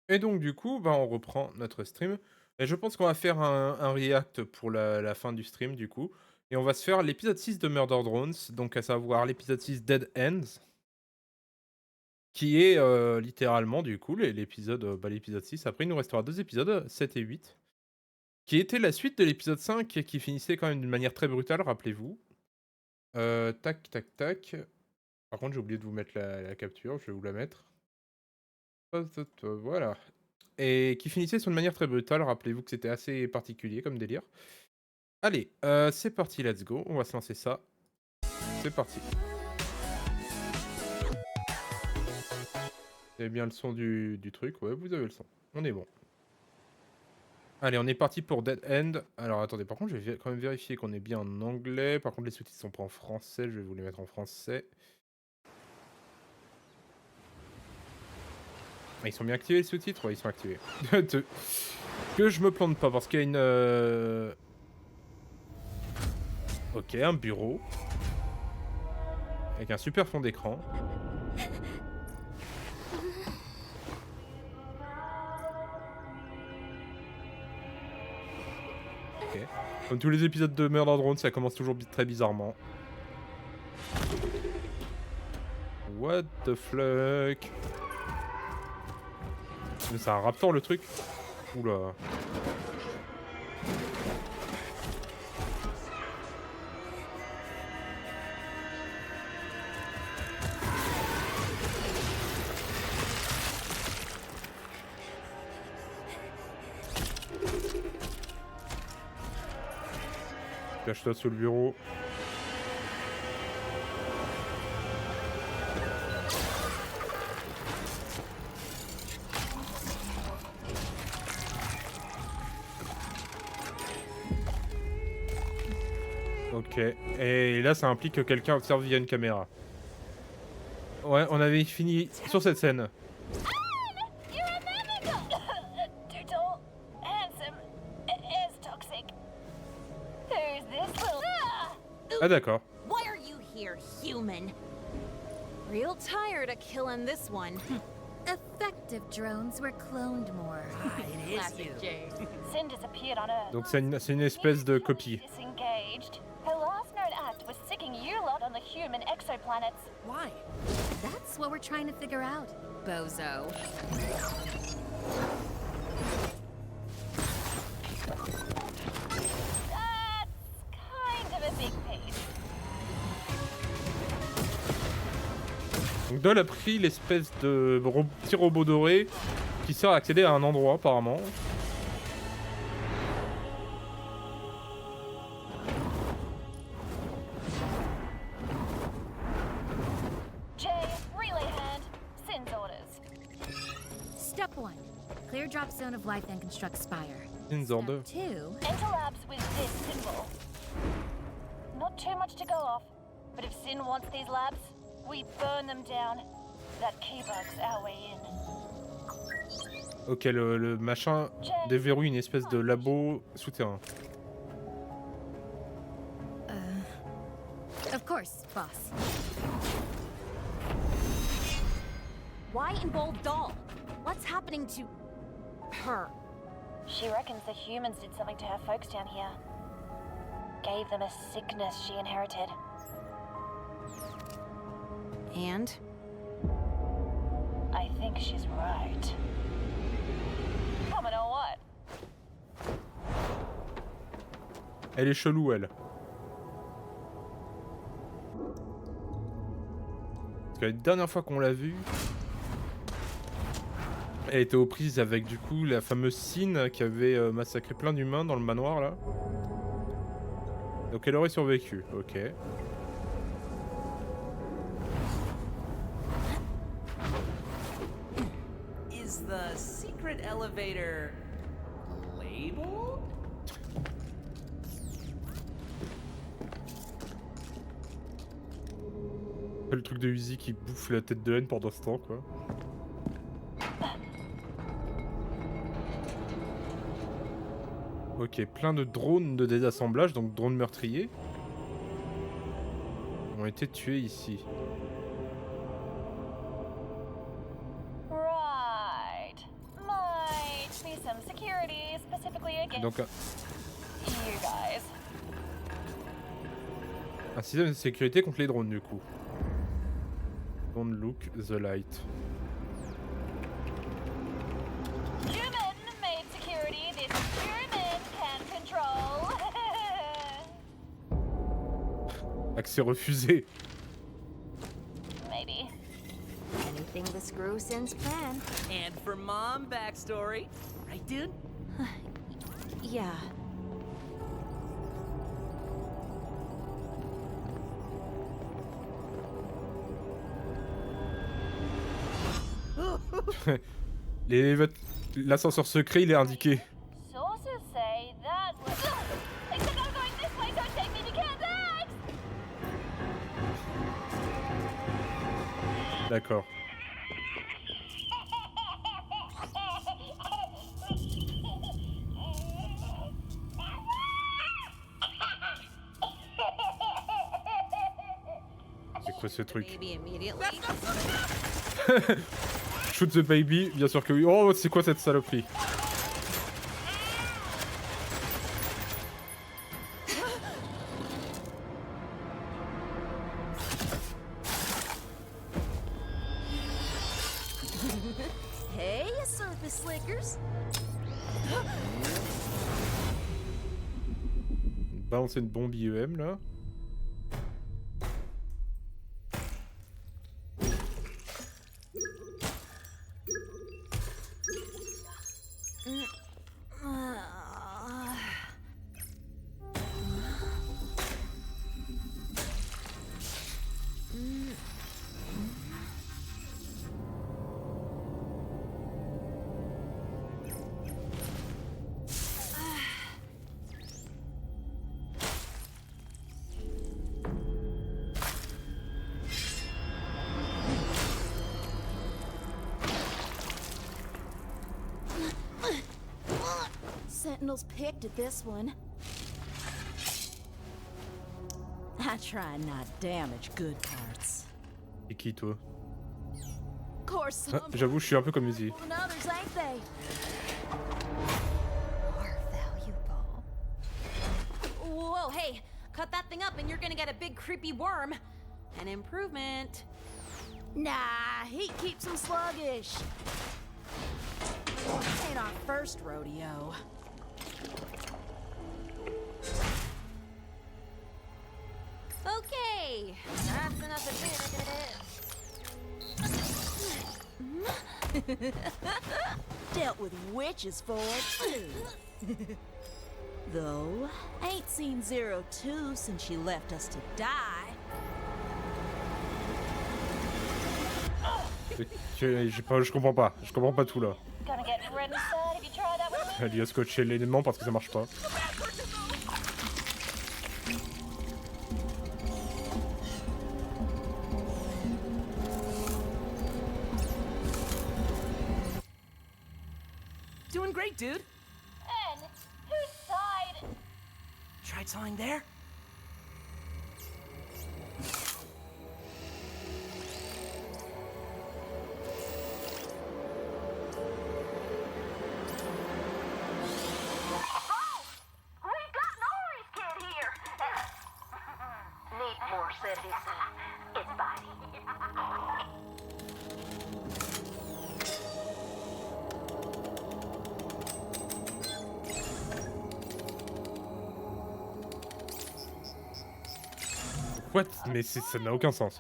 Et donc du coup, bah, on reprend notre stream et je pense qu'on va faire un react pour la fin du stream du coup et on va se faire l'épisode 6 de Murder Drones, donc à savoir l'épisode 6 Dead Ends, qui est, littéralement du coup l'épisode, l'épisode 6. Après il nous restera 2 épisodes, 7 et 8, qui était la suite de l'épisode 5 et qui finissait quand même d'une manière très brutale, rappelez-vous. Tac, tac, tac. Par contre j'ai oublié de vous mettre la capture, je vais vous la mettre. Hop, hop, voilà. Et qui finissait sur une manière très brutale, rappelez-vous que c'était assez particulier comme délire. Allez, c'est parti, let's go, on va se lancer ça. C'est parti. Vous avez bien le son du truc? Ouais, vous avez le son. On est bon. Allez, on est parti pour Dead End. Alors attendez, par contre, je vais quand même vérifier qu'on est bien en anglais. Par contre, les sous-titres sont pas en français, je vais vous les mettre en français. Ah, ils sont bien activés les sous-titres? Ouais, ils sont activés. Que je me plante pas, parce qu'il y a une... Ok, un bureau. Avec un super fond d'écran. Ok. Comme tous les épisodes de Murder Drone, ça commence toujours très bizarrement. What the fuck? Mais c'est un raptor le truc? Oula. Cache-toi sous le bureau. Ok. Et là, ça implique que quelqu'un observe via une caméra. Ouais, on avait fini sur cette scène. Too tall, handsome, is toxic. Who's this little? Ah d'accord. Why are you here, human? Real tired of killing this one. Effective drones were cloned more. Classic Jay. Sin disappeared on Earth. Donc c'est une espèce de copie. Disengaged. Her last known act was sicking you lot on the human exoplanets. Why? That's what we're trying to figure out. Bozo. That's kind of a big piece. Donc Doll a pris l'espèce de petit robot doré qui sert à accéder à un endroit apparemment. Jay, relay hand. Sin's orders. Step 1. Clear drop zone of life and construct spire. Une zorde. Step 2. Enter labs with this symbol. Not too much to go off, but if Sin wants these labs, we burn them down. That keybug's our way in. Ok, le machin déverrouille une espèce de labo souterrain. Of course, boss. Why in Bold Doll? What's happening to her? She reckons the humans did something to her folks down here. Gave them a sickness she inherited. And? I think she's right. Coming or what? Elle est chelou, elle. Parce que la dernière fois qu'on l'a vue, elle était aux prises avec du coup la fameuse Sin qui avait massacré plein d'humains dans le manoir là. Donc elle aurait survécu, ok. Is the secret elevator labeled? Le truc de Uzi qui bouffe la tête de haine pendant ce temps quoi. Ok, plein de drones de désassemblage, donc drones meurtriers, ont été tués ici. Right. specifically against Donc you guys. un système de sécurité contre les drones du coup. Don't look the light. Human-made security that human can control. Accès refusé. Maybe. Anything the screw sins plan. And for mom backstory, right, dude? Yeah. L'ascenseur secret il est indiqué. Sources say that was. Except I'm going this way, don't take me to Kansas! D'accord. C'est quoi ce truc? Maybe immediately. Shoot the baby, bien sûr que oui. Oh, c'est quoi cette saloperie? Hey, you surface slickers. Balancer une bombe IEM là. Sentinels picked at this one. I try and not damage good parts. Et qui toi? Of course, Ah, some j'avoue, je suis un peu comme Uzi. than others, ain't they? Are valuable. Whoa, hey, cut that thing up and you're gonna get a big creepy worm. An improvement. Nah, heat keeps him sluggish. Ain't our first rodeo. Okay, that's enough of it. Dealt with witches for too. Though, ain't seen Zero Two since she left us to die. Je comprends pas. Je comprends pas tout là. Gonna get red inside if you try that with me. Elle a scotché l'élément parce que ça marche pas. Doing great, dude. And whose side? Tried sawing there? We got Nori's kid here. Need more cities. It's Spidey. What? Mais ça n'a aucun sens.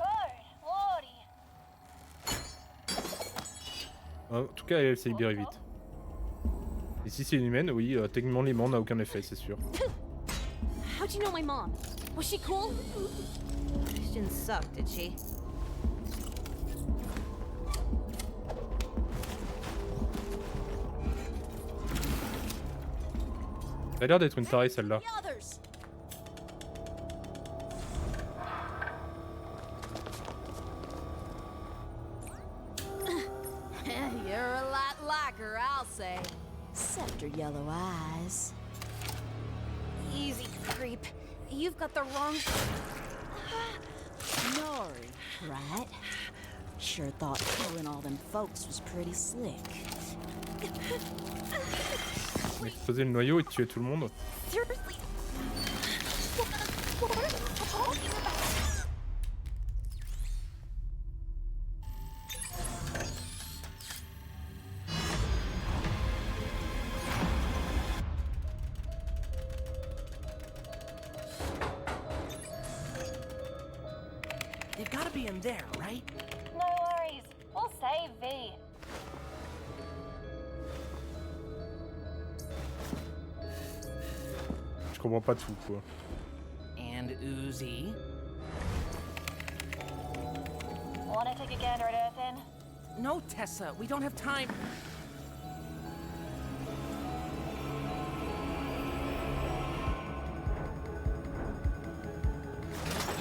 En tout cas, elle s'est libérée vite. Et si c'est une humaine, oui, techniquement l'aimant n'a aucun effet, c'est sûr. How'd you know my mom? Was she cool? She didn't suck, did she? Ça a l'air d'être une tarée celle-là. The others. You're a lot like her, I'll say. Except her yellow eyes. Easy, creep. You've got the wrong... Nori, right? Sure thought killing all them folks was pretty slick. Exploser le noyau et tuer tout le monde. Seriously? What are you talking about? They've gotta be in there, right? No worries. We'll save V. Je comprends pas tout, quoi. And Uzi. Wanna take a gander at Earthin? No, Tessa, we don't have time.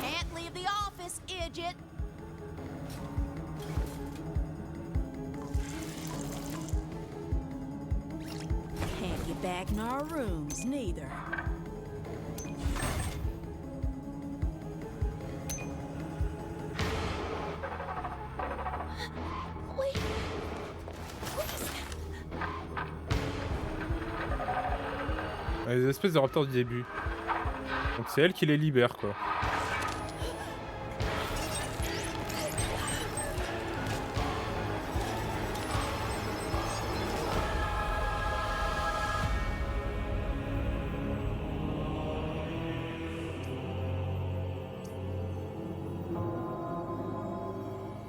Can't leave the office, idiot. Can't get back in our rooms, neither. Wait. Les espèces de raptors du début. Donc c'est elle qui les libère, quoi.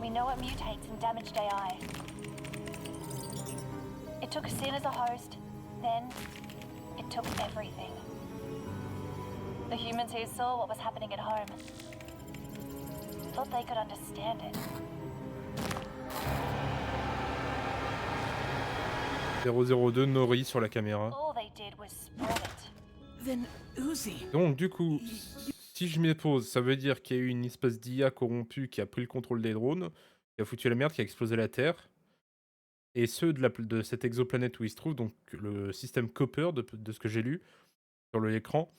We know it mutates in damaged AI. It took Sin as a host, then it took everything. The humans who saw what was happening at home thought they could understand it. 002 Nori sur la caméra. All they did was spread it. Then Uzi. Donc du coup, si je m'y pose, ça veut dire qu'il y a eu une espèce d'IA corrompue qui a pris le contrôle des drones, qui a foutu la merde, qui a explosé la Terre. Et ceux de cette exoplanète où ils se trouvent, donc le système Copper, de ce que j'ai lu sur l'écran,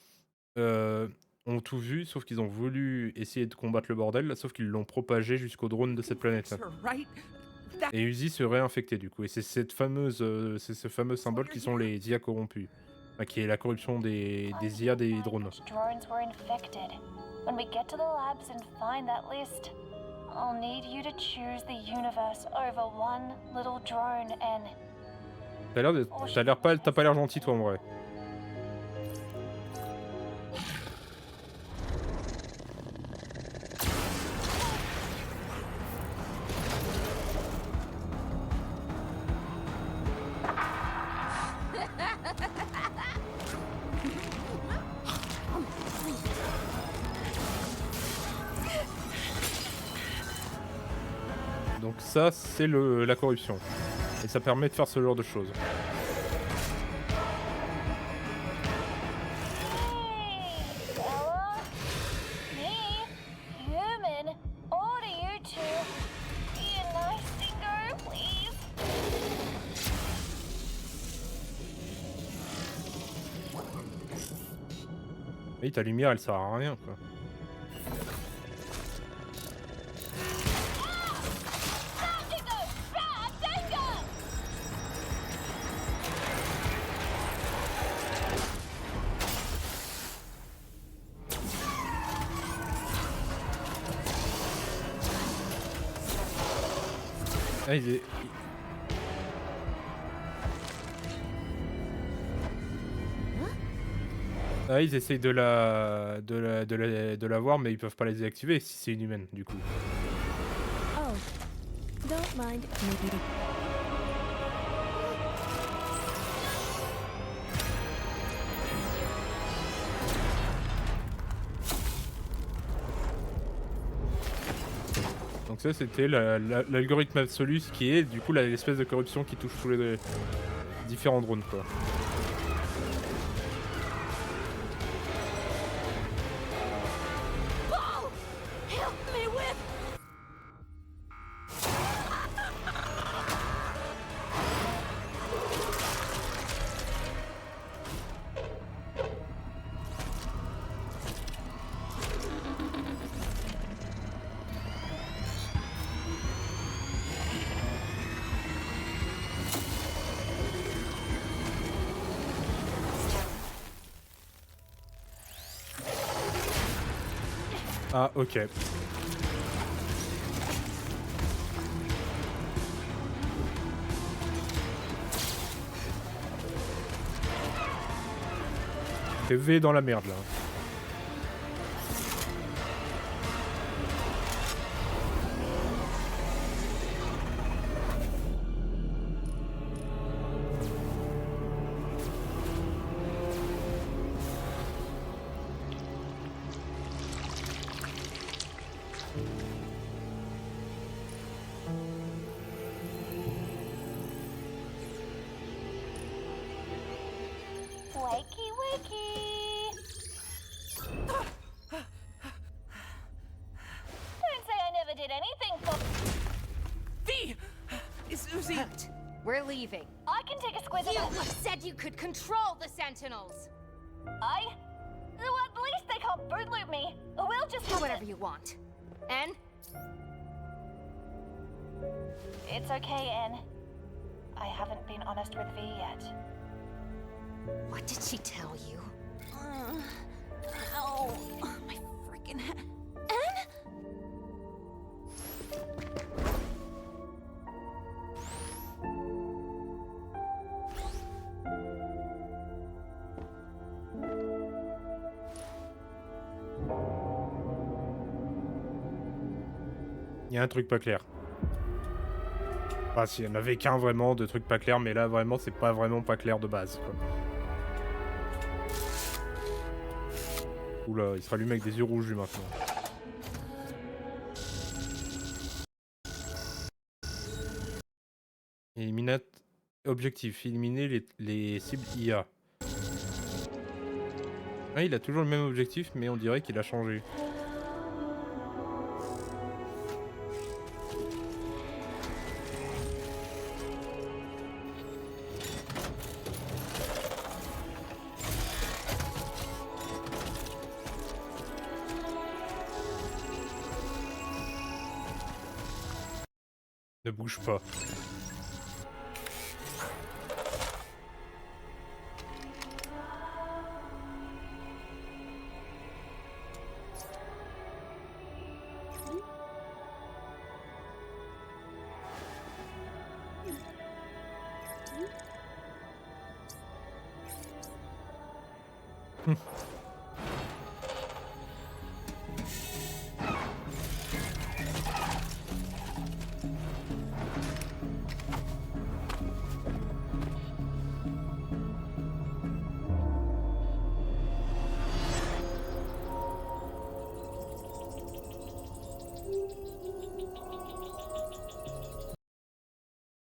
ont tout vu, sauf qu'ils ont voulu essayer de combattre le bordel, sauf qu'ils l'ont propagé jusqu'au drone de cette planète. You're right. That Et Uzi serait infecté du coup. Et c'est c'est ce fameux symbole qui sont les IA corrompus. Enfin, qui est la corruption des IA des drones. Drones were infected. When we get to the labs and find that list, I'll need you to choose the universe over one little drone and T'as pas l'air gentil toi en vrai. Donc ça, c'est la corruption. Et ça permet de faire ce genre de choses. Hey, Ella, me, human, order you two. Be a nice singer, please. Oui, ta lumière, elle sert à rien quoi. Vertigo, bad danger. Ah, ils essayent de la voir, mais ils peuvent pas la désactiver si c'est une humaine, du coup. Oh, don't mind. Maybe. Donc ça, c'était l'algorithme absolu, ce qui est, du coup, l'espèce de corruption qui touche tous les différents drones, quoi. Paul! Help me with... Ah, ok. T'es V dans la merde, là. Wakey, wakey. Don't say I never did anything for. V! Is Uzi... Hoot. We're leaving. I can take a squiz You of it. said you could control the Sentinels. I? Well, at least they can't boot loop me. We'll just Do have whatever to... you want. And It's okay, Anne. I haven't been honest with V yet. What did she tell you? Ow. My freaking head. Anne? Il y a un truc pas clair. Enfin, s'il y en avait qu'un vraiment de trucs pas clairs, mais là vraiment c'est pas vraiment pas clair de base, quoi. Oula, il se rallume avec des yeux rouges lui maintenant. Éliminate... Objectif, éliminer les cibles IA. Ah, il a toujours le même objectif, mais on dirait qu'il a changé. Ne bouge pas.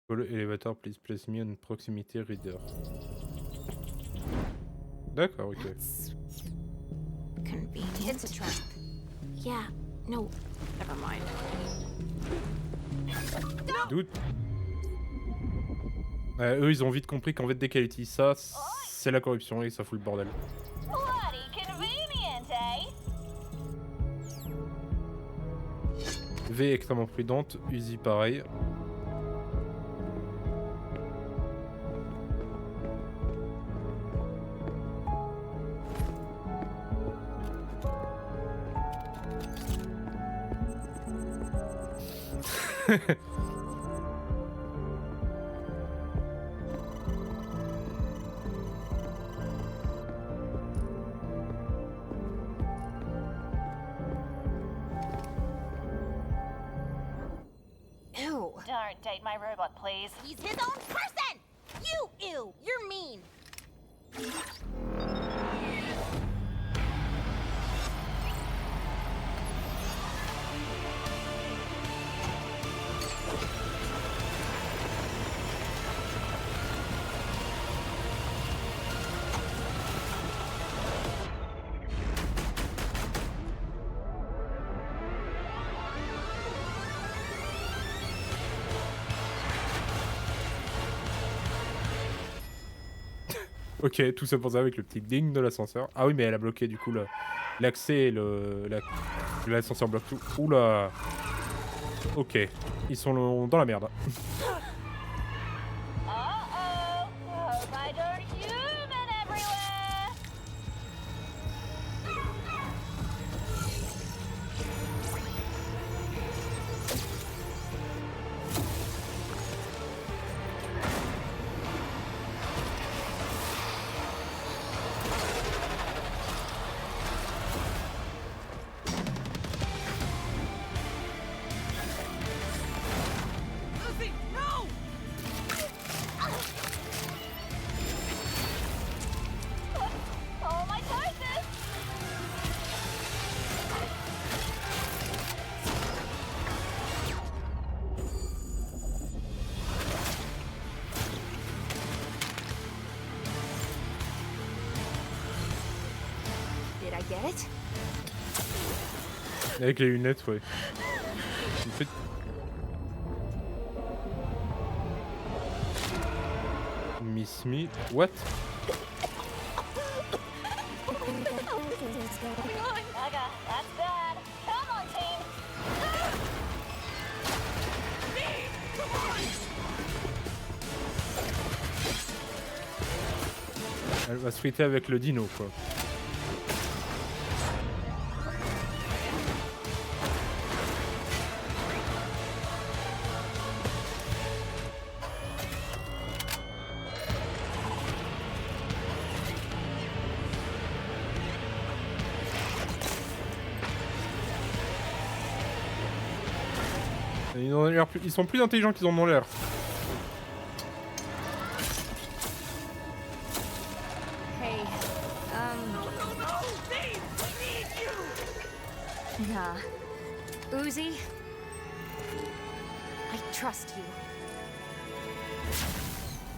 Follow elevator, please place me on proximity reader. D'accord, ok. Convenient. It's a trap. Yeah. No. Never mind. Doute. Eux, ils ont vite compris qu'en fait, dès qu'elle utilise ça, c'est la corruption et ça fout le bordel. Bloody convenient, eh? V extrêmement prudente, Uzi pareil. Ew. Don't date my robot, please. He's his own person! You ew! You're mean! Ok, tout ça pour ça avec le petit ding de l'ascenseur. Ah oui, mais elle a bloqué du coup l'accès et l'ascenseur bloque tout. Oula. Ok, ils sont dans la merde. Uh-oh. Hope I don't human everywhere. Get it? Avec les lunettes, ouais. Une petite- Miss Smith. What? Naga, that's bad. Come on, team. Elle va se friter avec le dino, quoi. Ils sont plus intelligents qu'ils en ont l'air. Hey, No, Dave, we need you! yeah. Uzi, I trust you.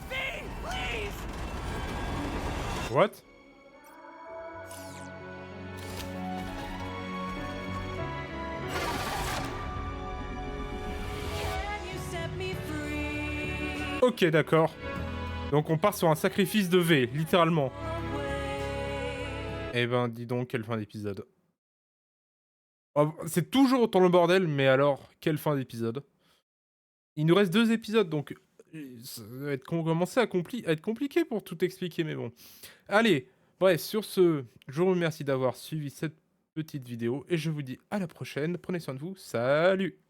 V, please! What? Can you set me free? Ok, d'accord. Donc on part sur un sacrifice de V, littéralement. Eh ben, dis donc, quelle fin d'épisode. Oh, c'est toujours autant le bordel, mais alors, quelle fin d'épisode. Il nous reste 2 épisodes, donc ça va être commencer à être compliqué pour tout expliquer, mais bon. Allez, bref, sur ce, je vous remercie d'avoir suivi cette petite vidéo, et je vous dis à la prochaine. Prenez soin de vous, salut!